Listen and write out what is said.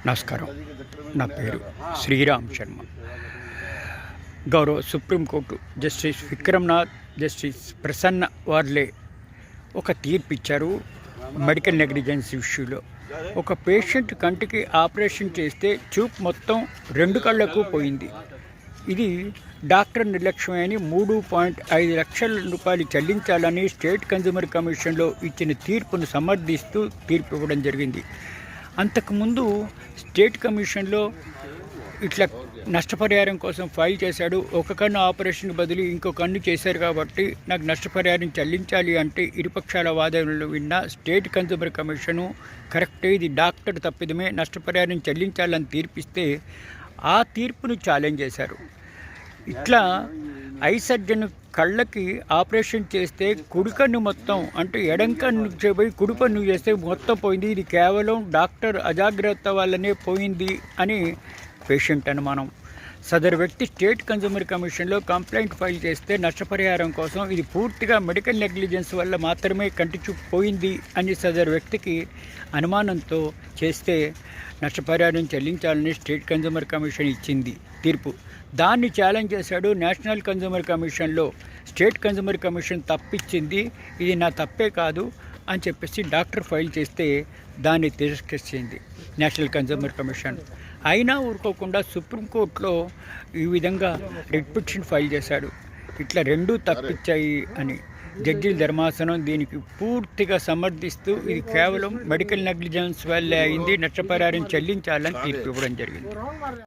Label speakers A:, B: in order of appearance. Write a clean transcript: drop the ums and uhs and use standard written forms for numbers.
A: నమస్కారం. నా పేరు శ్రీరామ్ శర్మ. గౌరవ supreme court justice Vikramnath, justice Prasanna Varale ఒక తీర్పు ఇచ్చారు. మెడికల్ నెగ్లిజెన్స్ ఇష్యూలో ఒక పేషెంట్ కంటికి ఆపరేషన్ చేస్తే చూపు మొత్తం 2 కళ్ళకు పోయింది. ఇది డాక్టర్ నిర్లక్ష్యమని 3.5 లక్షల రూపాయలు చెల్లించాలని స్టేట్ కన్జ్యూమర్ కమిషన్లో ఇచ్చిన తీర్పును సమర్థిస్తూ తీర్పు ఇవ్వడం జరిగింది. అంతకుముందు స్టేట్ కమిషన్లో ఇట్లా నష్టపరిహారం కోసం ఫైల్ చేశాడు. ఒక కన్ను ఆపరేషన్ బదులు ఇంకో కన్ను చేశారు కాబట్టి నాకు నష్టపరిహారం చెల్లించాలి అంటే ఇరుపక్షాల వాదనలు విన్న స్టేట్ కన్జ్యూమర్ కమిషను కరెక్టే, ఇది డాక్టర్ తప్పిదమే, నష్టపరిహారం చెల్లించాలని తీర్పిస్తే ఆ తీర్పును ఛాలెంజ్ చేశారు. ఇట్లా ఐ సర్జన్ కళ్ళకి ఆపరేషన్ చేస్తే కుడి కన్ను మొత్తం, అంటే ఎడం కన్ను పోయి కుడి కన్ను చేస్తే మొత్తం పోయింది, ఇది కేవలం డాక్టర్ అజాగ్రత్త వల్లనే పోయింది అని పేషెంట్ అనుమానం. సదరు వ్యక్తి స్టేట్ కన్జ్యూమర్ కమిషన్లో కంప్లైంట్ ఫైల్ చేస్తే నష్టపరిహారం కోసం ఇది పూర్తిగా మెడికల్ నెగ్లిజెన్స్ వల్ల మాత్రమే కంటి చూపు పోయింది అని సదరు వ్యక్తికి అనుమానంతో చేస్తే నష్టపరిహారం చెల్లించాలని స్టేట్ కన్జ్యూమర్ కమిషన్ ఇచ్చింది తీర్పు. దాన్ని ఛాలెంజ్ చేశాడు. నేషనల్ కన్జ్యూమర్ కమిషన్లో స్టేట్ కన్జ్యూమర్ కమిషన్ తప్పిచ్చింది, ఇది నా తప్పే కాదు అని చెప్పేసి డాక్టర్ ఫైల్ చేస్తే దాన్ని తిరస్కరించింది నేషనల్ కన్జ్యూమర్ కమిషన్. అయినా ఊరుకోకుండా సుప్రీంకోర్టులో ఈ విధంగా రిట్ పిటిషన్ ఫైల్ చేశాడు. ఇట్లా రెండూ తప్పించాయి అని జడ్జిల ధర్మాసనం దీనికి పూర్తిగా సమర్థిస్తూ ఇది కేవలం మెడికల్ నెగ్లిజెన్స్ వల్లే అయింది, నష్టపరిహారం చెల్లించాలని తీర్పు ఇవ్వడం జరిగింది.